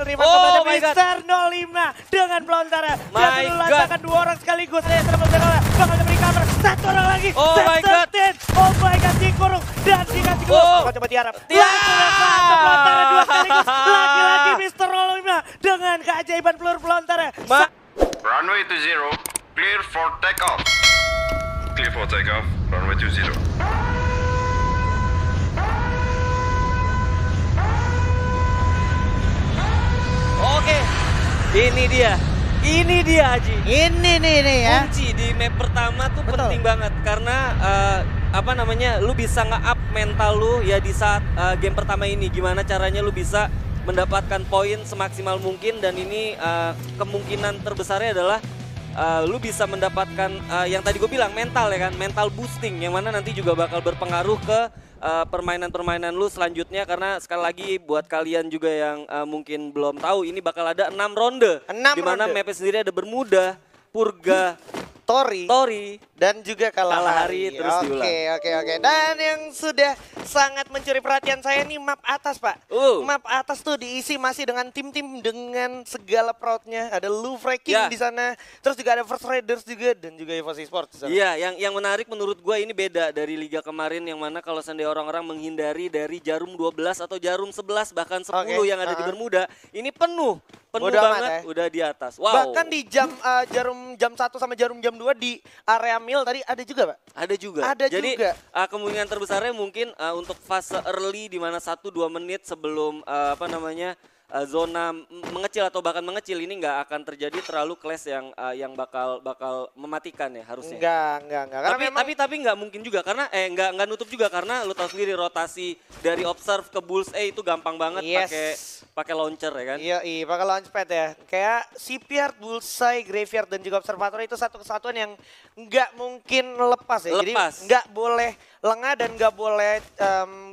terima kepada Mister 05 dengan pelontarnya. Dia melancarkan 2 orang sekaligus. Bakal diberi cover, 1 orang lagi. Oh my god. Oh my god, dikurung dan dikasih gol. Coba diharap. Satu pelontarnya 2 sekaligus. Lagi-lagi Mister 05 dengan keajaiban peluru pelontarnya. Runway 20, clear for takeoff. Clear for takeoff, runway 20. Oke, ini dia Haji. Ini nih ya. Kunci di map pertama tuh penting banget karena lu bisa nge-up mental lu ya di saat game pertama ini. Gimana caranya lu bisa mendapatkan poin semaksimal mungkin dan ini kemungkinan terbesarnya adalah lu bisa mendapatkan yang tadi gue bilang mental ya kan, mental boosting yang mana nanti juga bakal berpengaruh ke permainan-permainan lu selanjutnya karena sekali lagi buat kalian juga yang mungkin belum tahu ini bakal ada 6 ronde. Di mana mapnya sendiri ada Bermuda, Purga, Tori dan juga Kalahari. Terus diulang. Oke. Dan yang sudah sangat mencuri perhatian saya nih map atas, Pak. Map atas tuh diisi masih dengan tim-tim dengan segala proudnya. Ada Louvre King di sana, terus juga ada First Raiders juga dan juga EVOS Esports di sana. Iya, yang menarik menurut gue ini beda dari liga kemarin yang mana kalau seandainya orang-orang menghindari dari jarum 12 atau jarum 11 bahkan 10 yang ada di Bermuda, ini penuh banget udah di atas. Wow. Bahkan di jarum jam 1 sama jarum jam 2 di area mil tadi ada juga, Pak? Ada juga. Jadi kemungkinan terbesarnya mungkin untuk fase early di mana 1-2 menit sebelum zona mengecil atau bahkan mengecil ini nggak akan terjadi terlalu clash yang bakal mematikan ya harusnya. Enggak. Tapi nggak mungkin juga karena nggak nutup juga karena lu tahu sendiri rotasi dari observe ke bullseye itu gampang banget pakai launcher ya kan. Iya, pakai launchpad ya. Kayak CPR, bullseye, graveyard dan juga observatory itu satu kesatuan yang nggak mungkin lepas ya. Jadi nggak boleh lengah dan nggak boleh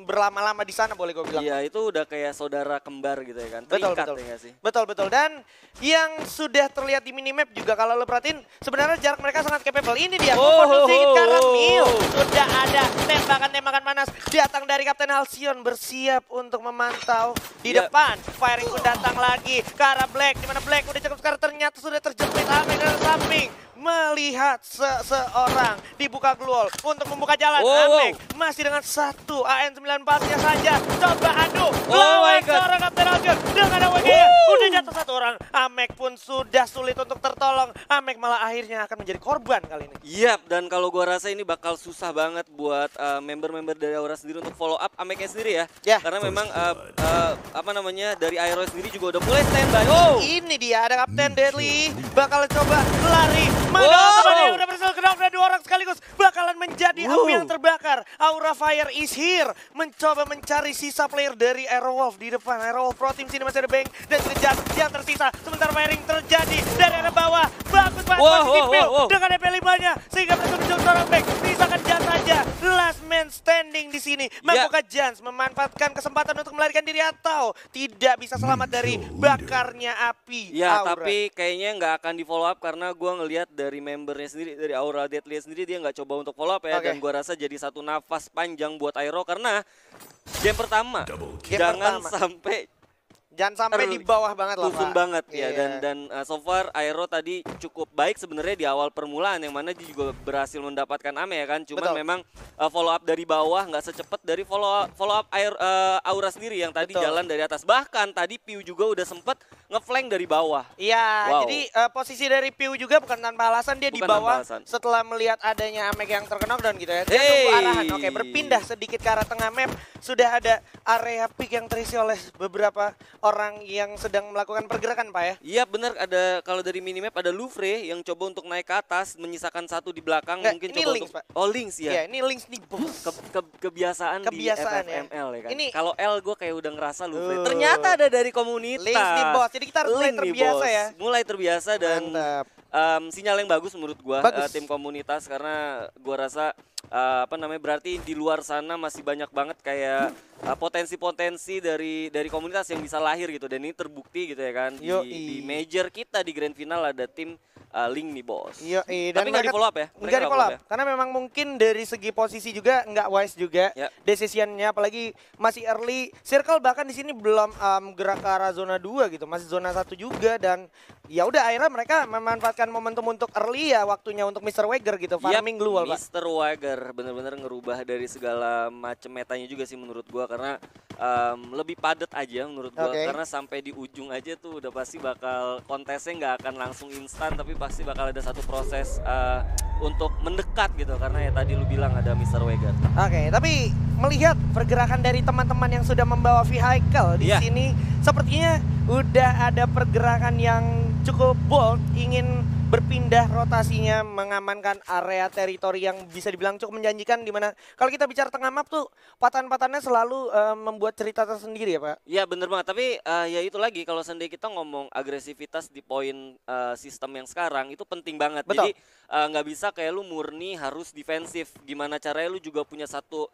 berlama-lama di sana boleh gue bilang. Iya, itu udah kayak saudara kembar gitu ya kan. Betul. Dan yang sudah terlihat di minimap juga kalau lo perhatiin sebenarnya jarak mereka sangat capable. Ini dia, karena Mio sudah ada tembakan-tembakan panas datang dari Kapten Halcyon bersiap untuk memantau di depan. Firing pun datang lagi ke arah Black, di mana Black udah cukup sekarang ternyata sudah terjepit Amek dari samping. Melihat seseorang dibuka gluol untuk membuka jalan. Amek masih dengan 1 AN94-nya saja. Coba adu lawan seorang Kapten Halcyon dengan AWG-nya. Udah jatuh 1 orang. Amek pun sudah sulit untuk tertolong. Amek malah akhirnya akan menjadi korban kali ini. Iya, dan kalau gua rasa ini bakal susah banget buat member-member dari Aura sendiri untuk follow up Ameknya sendiri ya. Karena memang dari Aero sendiri juga udah mulai standby. Ini dia ada Kapten Deadly. Bakal coba lari. Mana udah berhasil kena 2 orang sekaligus. Bakalan menjadi api yang terbakar. Aura Fire is here. Mencoba mencari sisa player dari Aerowolf di depan. Aerowolf Pro Team sini masih ada Bang dan juga Jas yang tersisa. Sementara firing terjadi dari arah bawah. Bagus banget masih Kipil dengan EP5-nya. Sehingga berhasil menjauh seorang Bang. Misalkan Jas saja. Last man standing di sini. Membuka Jans memanfaatkan kesempatan untuk melarikan diri atau tidak bisa selamat dari bakarnya api. Ya, tapi kayaknya nggak akan di follow up karena gue ngelihat dari membernya sendiri, dari Aura Deadly sendiri dia nggak coba untuk follow up ya. Dan gue rasa jadi satu nafas panjang buat Aero karena game pertama jangan sampai di bawah banget lah, Pak. Banget ya dan so far Aero tadi cukup baik sebenarnya di awal permulaan yang mana dia juga berhasil mendapatkan Ame ya kan. Cuman memang follow up dari bawah nggak secepat dari follow up Aura sendiri yang tadi jalan dari atas. Bahkan tadi Piu juga udah sempet ngeflank dari bawah. Iya, jadi posisi dari Piu juga bukan tanpa alasan dia di bawah setelah melihat adanya Amek yang terkena gitu ya. Dia tunggu arahan. Berpindah sedikit ke arah tengah map. Sudah ada area pick yang terisi oleh beberapa orang yang sedang melakukan pergerakan, Pak ya? Iya benar, ada kalau dari minimap ada Louvre yang coba untuk naik ke atas, menyisakan 1 di belakang. Mungkin ini coba Lynx, untuk... Pak. Lynx ya? Iya, ini Lynx nih, bos. Kebiasaan di FFML ya kan? Kalau L gue kayak udah ngerasa Louvre. Ternyata ada dari komunitas. Lynx nih, bos. Jadi kita harus mulai terbiasa ya? Mulai terbiasa dan sinyal yang bagus menurut gue tim komunitas karena gue rasa apa namanya, berarti di luar sana masih banyak banget kayak potensi-potensi dari komunitas yang bisa lahir gitu, dan ini terbukti gitu ya kan di major kita di grand final ada tim Link nih bos. Tapi nggak di follow up ya? Nggak di follow up, karena memang mungkin dari segi posisi juga nggak wise juga decisionnya, apalagi masih early. Circle bahkan di sini belum gerak ke arah zona 2 gitu, masih zona 1 juga, dan ya udah akhirnya mereka memanfaatkan momentum untuk early ya, waktunya untuk Mr. Wager gitu, farming global Pak. Mr. Wager bener-bener ngerubah dari segala macam metanya juga sih menurut gua, karena lebih padat aja menurut gua, karena sampai di ujung aja tuh udah pasti bakal kontesnya nggak akan langsung instan, tapi pasti bakal ada satu proses untuk mendekat gitu, karena ya tadi lu bilang ada Mr. Wager. Tapi melihat pergerakan dari teman-teman yang sudah membawa vehicle di sini, sepertinya udah ada pergerakan yang cukup bold, ingin berpindah rotasinya, mengamankan area teritori yang bisa dibilang cukup menjanjikan, dimana kalau kita bicara tengah map tuh patahan-patahannya selalu membuat cerita tersendiri ya Pak. Iya bener banget, tapi ya itu lagi kalau seandainya kita ngomong agresivitas di poin sistem yang sekarang itu penting banget. Jadi nggak bisa kayak lu murni harus defensif, gimana caranya lu juga punya satu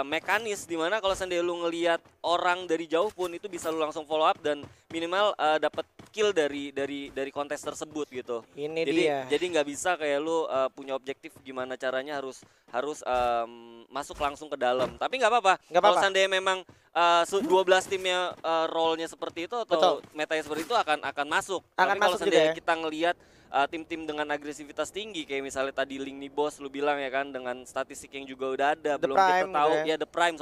mekanis dimana kalau seandainya lu ngelihat orang dari jauh pun itu bisa lu langsung follow up dan minimal dapat kill dari kontes tersebut gitu. Jadi nggak bisa kayak lu punya objektif gimana caranya harus masuk langsung ke dalam. Tapi nggak apa-apa. Kalau seandainya memang 12 timnya role-nya seperti itu atau metanya seperti itu akan masuk. Tapi kalau seandainya kita ngelihat tim-tim dengan agresivitas tinggi kayak misalnya tadi Link nih bos lu bilang ya kan, dengan statistik yang juga udah ada, belum kita tahu ya The Prime,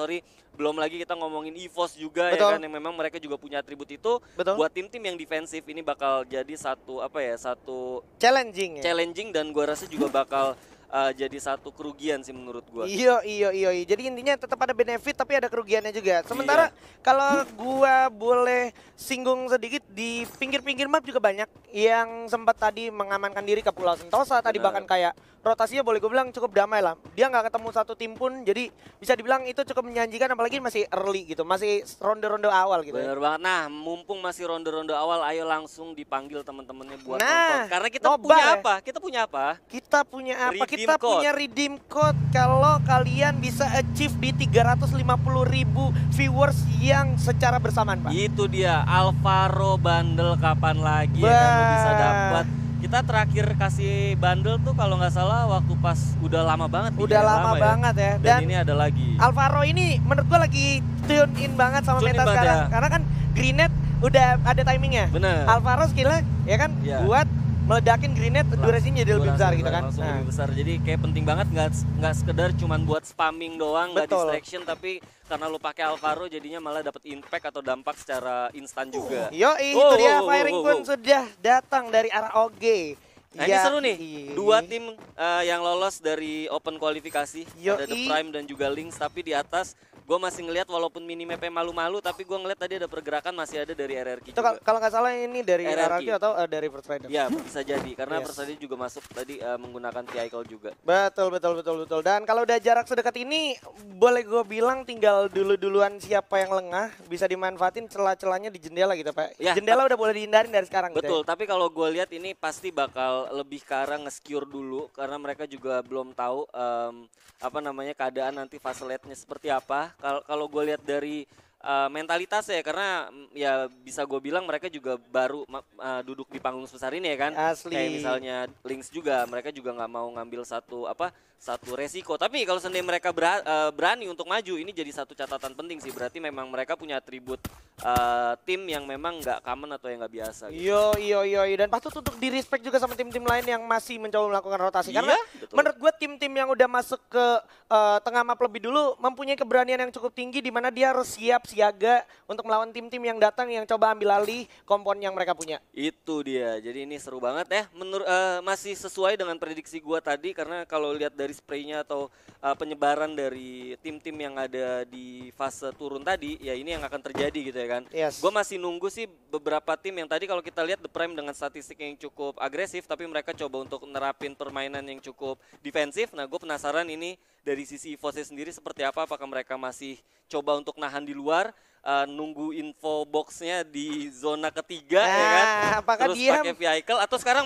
belum lagi kita ngomongin EVOS juga ya kan, yang memang mereka juga punya atribut itu. Buat tim-tim yang defensif ini bakal jadi satu challenging dan gua rasa juga bakal jadi satu kerugian sih menurut gua. Iya. Jadi intinya tetap ada benefit tapi ada kerugiannya juga. Sementara kalau gua boleh singgung sedikit, di pinggir-pinggir map juga banyak yang sempat tadi mengamankan diri ke Pulau Sentosa. Tadi bahkan kayak rotasinya boleh gue bilang cukup damai lah. Dia nggak ketemu satu tim pun, jadi bisa dibilang itu cukup menjanjikan, apalagi masih early gitu, masih ronde-ronde awal gitu. Bener banget. Nah, mumpung masih ronde-ronde awal, ayo langsung dipanggil teman-temannya buat nonton. Karena kita punya apa? Kita punya redeem code kalau kalian bisa achieve di 350.000 viewers yang secara bersamaan Pak. Itu dia, Alvaro bundle kapan lagi ya kan lu bisa dapat. Kita terakhir kasih bundle tuh kalau nggak salah waktu pas udah lama banget. Banget ya. Dan ini ada lagi. Alvaro ini menurut gua lagi tune in banget sama meta sekarang. Karena kan Grenade udah ada timingnya. Bener. Alvaro skillnya ya kan buat meledakin grenade, durasinya jadi lebih besar gitu kan. Lebih besar. Jadi kayak penting banget, nggak sekedar cuman buat spamming doang, nggak distraction, tapi karena lu pakai Alvaro jadinya malah dapat impact atau dampak secara instan juga. Itu dia firing pun sudah datang dari arah OG. Nah ini seru nih, dua tim yang lolos dari open kualifikasi, ada The Prime dan juga Lynx, tapi di atas gue masih ngelihat walaupun minimapnya malu-malu, tapi gue ngeliat tadi ada pergerakan masih ada dari RRQ itu juga. Kalau nggak salah ini dari RRQ atau dari First Rider? Ya bisa jadi, karena First Rider juga masuk tadi menggunakan vehicle juga. Betul. Dan kalau udah jarak sedekat ini, boleh gue bilang tinggal duluan siapa yang lengah, bisa dimanfaatin celah-celahnya di jendela gitu Pak. Ya, jendela udah boleh dihindarin dari sekarang. Betul, gitu ya. Tapi kalau gue lihat ini pasti bakal lebih ke arah nge-secure dulu, karena mereka juga belum tahu keadaan nanti fase late-nya seperti apa. Kalau gue lihat dari mentalitas ya, karena ya bisa gue bilang mereka juga baru duduk di panggung sebesar ini ya kan. Asli. Kayak misalnya Lynx juga, mereka juga nggak mau ngambil satu resiko. Tapi kalau seandainya mereka berani untuk maju, ini jadi satu catatan penting sih. Berarti memang mereka punya atribut tim yang memang nggak common atau yang nggak biasa. Gitu. Yo. Dan patut untuk di respect juga sama tim-tim lain yang masih mencoba melakukan rotasi. Karena menurut gue tim-tim yang udah masuk ke tengah map lebih dulu mempunyai keberanian yang cukup tinggi, di mana dia harus siaga untuk melawan tim-tim yang datang yang coba ambil alih kompon yang mereka punya. Itu dia. Jadi ini seru banget ya. Masih sesuai dengan prediksi gue tadi, karena kalau lihat dari spraynya atau penyebaran dari tim-tim yang ada di fase turun tadi, ya ini yang akan terjadi gitu ya kan. Gue masih nunggu sih beberapa tim yang tadi kalau kita lihat The Prime dengan statistik yang cukup agresif, tapi mereka coba untuk nerapin permainan yang cukup defensif. Nah gue penasaran ini dari sisi EVOS sendiri seperti apa? Apakah mereka masih coba untuk nahan di luar, nunggu info boxnya di zona ketiga, ya kan? Apakah Terus diam? pakai vehicle atau sekarang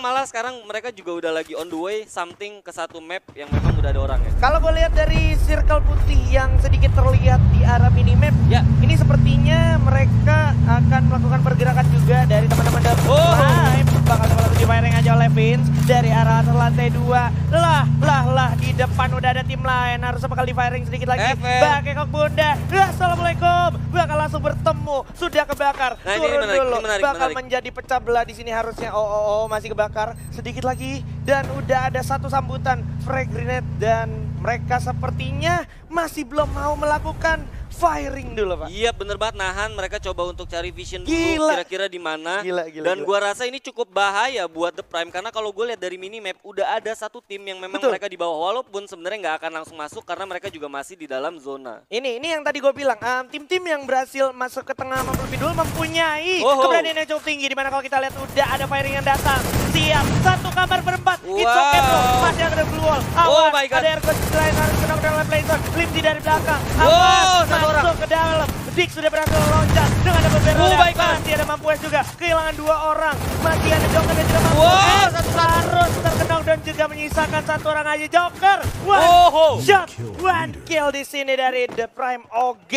mereka juga udah lagi on the way something ke satu map yang memang udah ada orangnya. Kalau gue lihat dari circle putih yang sedikit terlihat di arah minimap, Ya. ini sepertinya mereka akan melakukan pergerakan juga dari teman-teman dari Prime. Bakal coba di firing aja oleh Vince dari arah atas lantai 2. Lah, di depan udah ada tim lain. Harusnya bakal di firing sedikit lagi. FM. Pakai kok bunda. Assalamualaikum. Bakal langsung bertemu. Sudah kebakar. Nah, ini Turun menarik, dulu. ini menarik, Bakal menarik. menjadi pecah belah di sini harusnya. Oh, masih kebakar. Sedikit lagi. Dan udah ada satu sambutan frag grenade dan mereka sepertinya masih belum mau melakukan firing dulu, Pak. Iya bener banget, nahan, mereka coba untuk cari vision dulu Gila. kira-kira di mana. Gila. Dan gua rasa ini cukup bahaya buat The Prime karena kalau gue lihat dari minimap udah ada satu tim yang memang Betul. mereka di bawah walaupun sebenarnya nggak akan langsung masuk karena mereka juga masih di dalam zona. Ini yang tadi gue bilang, tim-tim yang berhasil masuk ke tengah map lebih dulu mempunyai Oh. keberanian yang cukup tinggi. Dimana kalau kita lihat udah ada firing yang datang. Siap, satu kamar berempat. It's Wow. okay bro, masih ada blue wall. Oh Awas, my God. ada Ergo lain harus kena dalam Blazer. Limsi dari belakang. Wow, Awas, satu orang. masuk ke dalam. Dik sudah berhasil loncat dengan ada beberapa. Oh my God. Masih ada Mampues juga, kehilangan 2 orang. Masih ada Joker yang tidak mampu. Wow, Harus terkena dan juga menyisakan 1 orang aja Joker. Oh. Shot, 1 kill di sini dari The Prime OG.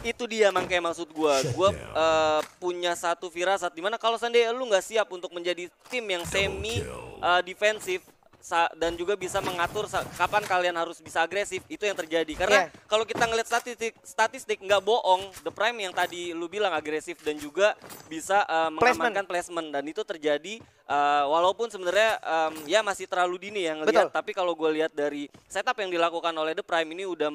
Itu dia makanya maksud gue punya satu firasat dimana kalau seandainya lu nggak siap untuk menjadi tim yang semi defensif dan juga bisa mengatur kapan kalian harus bisa agresif, itu yang terjadi karena kalau kita ngeliat statistik nggak bohong, The Prime yang tadi lu bilang agresif dan juga bisa mengamankan placement dan itu terjadi walaupun sebenarnya ya masih terlalu dini ya ngelihat, tapi kalau gue lihat dari setup yang dilakukan oleh The Prime ini udah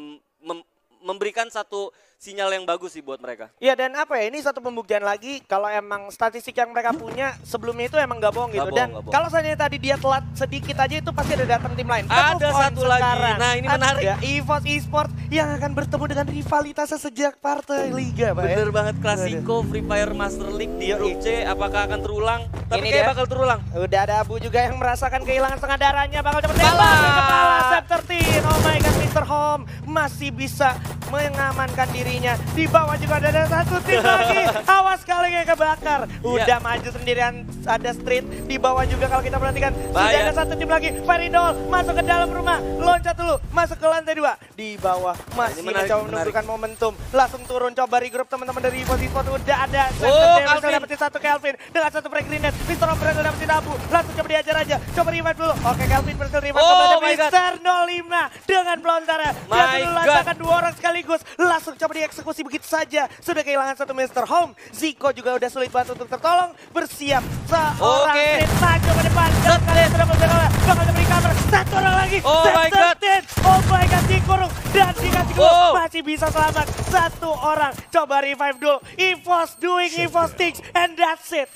memberikan satu sinyal yang bagus sih buat mereka. Iya dan apa ya, ini satu pembuktian lagi kalau emang statistik yang mereka punya sebelumnya itu emang nggak bohong gitu. Dan kalau seandainya tadi dia telat sedikit aja itu pasti ada datang tim lain. Ada satu lagi, nah ini menarik. Ada EVOS Esports yang akan bertemu dengan rivalitasnya sejak partai Liga, Pak. Bener banget, klasiko Free Fire Master League di grup C, apakah akan terulang? Tapi Ini kayak dia. bakal terulang. Udah ada Abu juga yang merasakan kehilangan setengah darahnya, bakal coba tembak ke kepala Sep13. Oh my god, Mr. Home masih bisa mengamankan dirinya. Di bawah juga ada satu tim lagi. Awas kali yang kebakar. Udah maju sendirian, ada Street. Di bawah juga kalau kita perhatikan sudah ada satu tim lagi. Faridol masuk ke dalam rumah, loncat dulu, masuk ke lantai 2. Di bawah masih mencoba menunjukkan momentum. Langsung turun coba regroup teman-teman dari EVOS Esports. Udah ada Sep13 dapetin satu Kelvin dengan satu frag grenade. Mr. Home berhasil dapetin Abu. Langsung coba diajar aja. Coba revive dulu. Oke, Kelvin berhasil revive kepada Mr. 05 dengan pelontarnya. Dia dulu lancarkan 2 orang sekaligus. Langsung coba dieksekusi begitu saja. Sudah kehilangan satu Mr. Home. Zico juga udah sulit banget untuk tertolong. Bersiap seorang Street maju ke depan. Dan kalian sudah berjalan. Bakal coba di cover. Satu orang lagi. Oh my god. Oh my god, dikurung. Dan dikasih gol. Masih bisa selamat. Satu orang. Coba revive dulu. EVOS doing EVOS things. And that's it.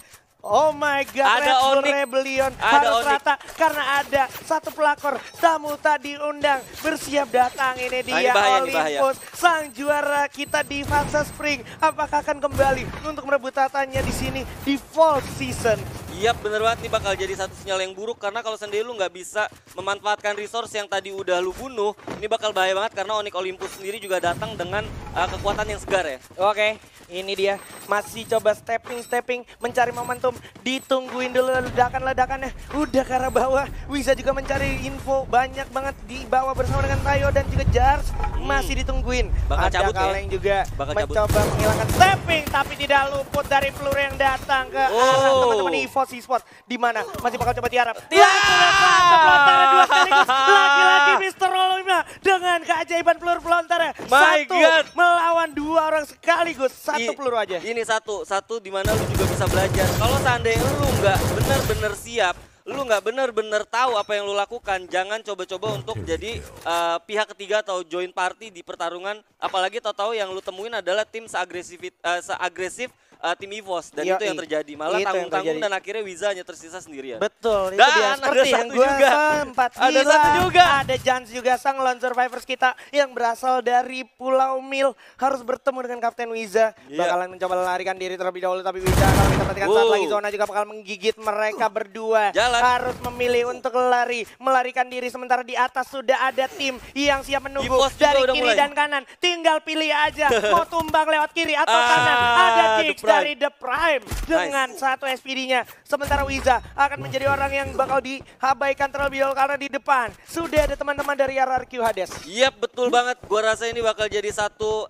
Oh my god, ada Red Bull Onyx. Rebellion Ada harus Onyx. rata karena ada satu pelakor tamu tadi undang bersiap datang. Ini dia Olympus, sang juara kita di fase Spring. Apakah akan kembali untuk merebut tatanya di sini di Fall Season? Iya bener banget, nih bakal jadi satu sinyal yang buruk karena kalau sendiri lu nggak bisa memanfaatkan resource yang tadi udah lu bunuh, ini bakal bahaya banget karena Onyx Olympus sendiri juga datang dengan kekuatan yang segar ya. Oke, ini dia masih coba stepping mencari momentum, ditungguin dulu ledakan-ledakannya. Udah ke arah bawah, Wiza juga mencari info banyak banget di bawah bersama dengan Tayo dan juga Jars. Masih ditungguin. Bakal ada cabut Kaleng juga mencoba cabut. menghilangkan stepping tapi tidak luput dari peluru yang datang ke arah teman-teman EVOS Esports. Di mana masih bakal coba tiarap. Pelontarnya 2 sekaligus. Lagi-lagi Mr. Rolima dengan keajaiban peluru pelontarnya. Satu melawan 2 orang sekaligus. Satu peluru aja. Ini satu di mana lu juga bisa belajar. Kalau seandainya lu nggak bener-bener siap, lu nggak bener-bener tahu apa yang lu lakukan, jangan coba-coba untuk jadi pihak ketiga atau join party di pertarungan. Apalagi tahu-tahu yang lu temuin adalah tim seagresif tim EVOS dan Yoi. itu yang terjadi. Malah Itu yang tanggung-tanggung terjadi. dan akhirnya Wiza hanya tersisa sendirian. Betul, itu Dan dia. ada Seperti yang satu gue juga. sempat Ada bilang. satu juga. Ada Jans juga, sang lone survivors kita yang berasal dari Pulau Mil. Harus bertemu dengan Kapten Wiza. Iya. Bakalan mencoba melarikan diri terlebih dahulu. Tapi Wiza kalau kita perhatikan saat Wow. lagi zona juga bakal menggigit mereka berdua. Jalan. Harus memilih untuk lari, melarikan diri. Sementara di atas sudah ada tim yang siap menunggu. EVOS juga Dari udah kiri mulai. dan kanan. Tinggal pilih aja mau tumbang lewat kiri atau Ah, kanan. Ada The Giggs Prime. dari The Prime dengan satu SPD-nya. Sementara Wiza akan menjadi orang yang bakal diabaikan terlebih dahulu karena di depan sudah ada teman-teman dari RRQ Hades. Iya betul banget, gua rasa ini bakal jadi satu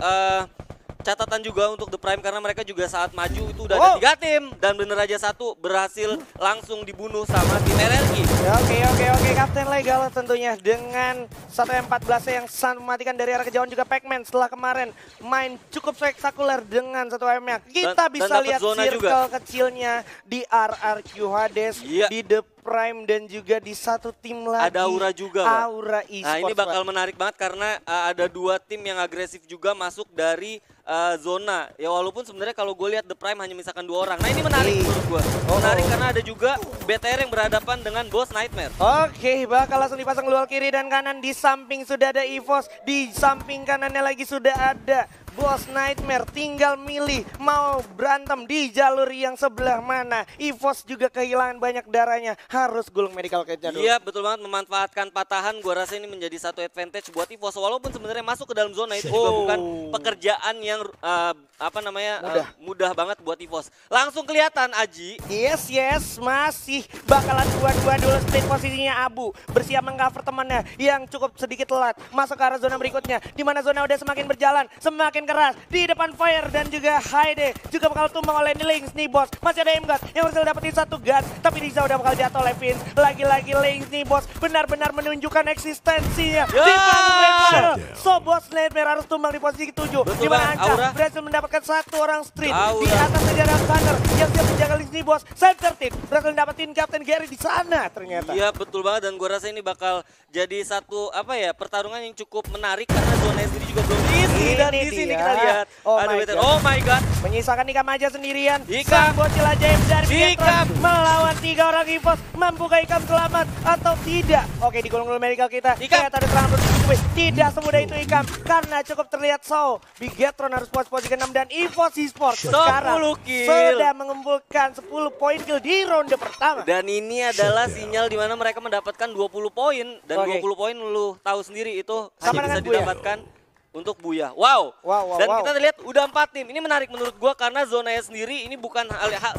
catatan juga untuk The Prime karena mereka juga saat maju itu udah ada 3 tim dan bener aja satu berhasil langsung dibunuh sama tim RRQ. Oke, Kapten Legal tentunya dengan 1M14 yang sangat mematikan dari arah kejauhan juga Pac-Man setelah kemarin main cukup spektakuler dengan 1M-nya. Kita Dan bisa dapat lihat zona circle juga. kecilnya di RRQ Hades, Iya. di The Prime dan juga di satu tim lagi. Ada Aura juga, Pak. Aura Esports. Nah ini bakal Pak. menarik banget karena ada 2 tim yang agresif juga masuk dari zona. Ya walaupun sebenarnya kalau gue lihat The Prime hanya misalkan 2 orang. Nah ini menarik menurut gue. Menarik karena ada juga BTR yang berhadapan dengan Boss Nightmare. Oke, bakal langsung dipasang luar kiri dan kanan. Di samping sudah ada EVOS, di samping kanannya lagi sudah ada Boss Nightmare. Tinggal milih mau berantem di jalur yang sebelah mana. EVOS juga kehilangan banyak darahnya, harus gulung medical kit-nya dulu. Iya betul banget, memanfaatkan patahan. Gua rasa ini menjadi satu advantage buat EVOS. Walaupun sebenarnya masuk ke dalam zona itu juga bukan pekerjaan yang mudah banget buat EVOS. Langsung kelihatan Aji. Yes, masih bakalan dua-dua dulu split posisinya Abu. Bersiap mengcover temannya yang cukup sedikit telat. Masuk ke arah zona berikutnya, di mana zona udah semakin berjalan, semakin keras. Di depan Fire dan juga Haide juga bakal tumbang oleh Lynx nih bos. Masih ada Imgat yang berhasil dapetin 1 gun, tapi Riza udah bakal jatuh oleh Vince. Lagi-lagi Lynx nih bos, benar-benar menunjukkan eksistensinya. Ya. Di Battle. So Boss Nightmare harus tumbang di posisi ke-7. Betul Di mana banget, Aura. Anca berhasil mendapatkan 1 orang street. Aura. Di atas saja ada Thunder yang siap menjaga Lynx nih bos. Save 13 berhasil dapetin Captain Gary di sana ternyata. Iya betul banget dan gua rasa ini bakal jadi satu pertarungan yang cukup menarik karena zona sendiri juga belum diisi dan Ini di sini dia. kita lihat Oh ada my BTR. God. Oh my god. Menyisakan Ikam aja sendirian. Ikam. Sang bocil ajaib dari Ikam. Pietron melawan 3 orang EVOS. Mampukah Ikam selamat atau tidak? Oke, digulung-gulung medical kita. Ikam. Ternyata ada serangan bertubi. Tidak semudah itu Ikam karena cukup terlihat Bigetron harus puas posisi ke-6 dan EVOS Esports 10 sekarang kill. sudah mengumpulkan 10 poin kill di ronde pertama. Dan ini adalah sinyal di mana mereka mendapatkan 20 poin dan Oke. 20 poin lu tahu sendiri itu Sama hanya bisa dengan Buya. didapatkan untuk Buya. Wow. Wow. Dan kita lihat udah 4 tim. Ini menarik menurut gua karena zonanya sendiri ini bukan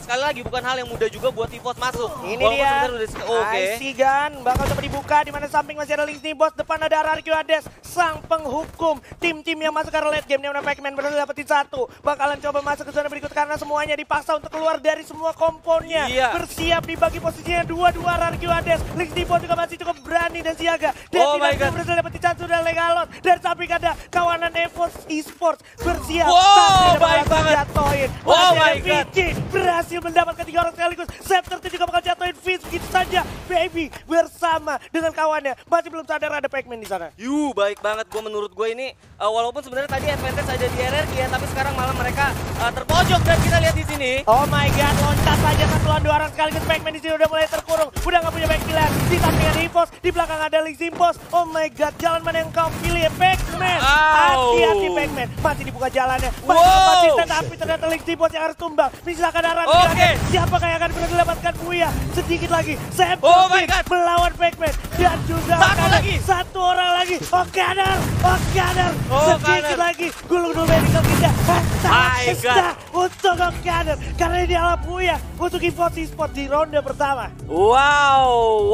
sekali lagi bukan hal yang mudah juga buat EVOS masuk. Ini Walaupun dia. sebenarnya udah oke. IC Gun bakal coba dibuka di mana samping masih ada Lynx nih bos. Depan ada RRQ Hades, sang penghukum tim-tim yang masuk ke arah late game. Di mana Pac-Man berhasil dapetin 1. Bakalan coba masuk ke zona berikut karena semuanya dipaksa untuk keluar dari semua komponnya. Iya. Bersiap dibagi posisinya 2-2 RRQ Hades. Lynx nih bos juga masih cukup berani dan siaga. Dan Oh my tidak God. berhasil dapetin 1 dan Legalot. Dan samping ada kawanan EVOS Esports bersiap. Wow, Tapi ada baik bakal banget. jatuhin. Oh Masih my ada God. VG berhasil mendapatkan 3 orang sekaligus. Scepter juga bakal jatuhin Fizz begitu saja. Baby bersama dengan kawannya. Masih belum sadar ada Pac-Man di sana. Baik banget menurut gue ini walaupun sebenarnya tadi advantage ada di RRQ ya, tapi sekarang malah mereka terpojok dan kita lihat di sini. Oh my god, loncat saja 1 lawan 2 orang sekaligus. Pac-Man di sini udah mulai terkurung. Udah nggak punya backkiller. Di samping ada EVOS, di belakang ada Lynx Impos. Oh my god, jalan mana yang kau pilih ya Pac-Man? Au. Hati-hati Pac-Man. Masih dibuka jalannya. Masih Wow. konsisten tapi ternyata Lynx Impos yang harus tumbang. Misalkan arah Oke. siapakah yang akan berhasil mendapatkan Buya? Sedikit lagi. Sam Oh my God. melawan Pac-Man dan juga Satu ada lagi. 1 orang lagi. O'Connor. Oh, Sedikit O'Connor. lagi. Gulung dulu medical kita. My God. Untuk O'Connor. Karena ini adalah Buya untuk EVOS Esports di ronde pertama. Wow,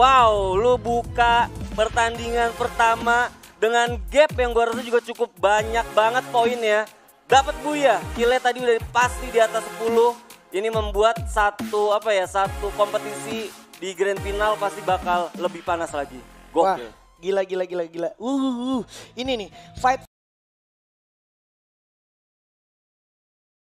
lu buka pertandingan pertama dengan gap yang gua rasa juga cukup banyak banget poinnya. Dapat Buya, killnya tadi udah pasti di atas 10. Ini membuat satu kompetisi di grand final pasti bakal lebih panas lagi. Wah, Gokil. gila. Ini nih, fight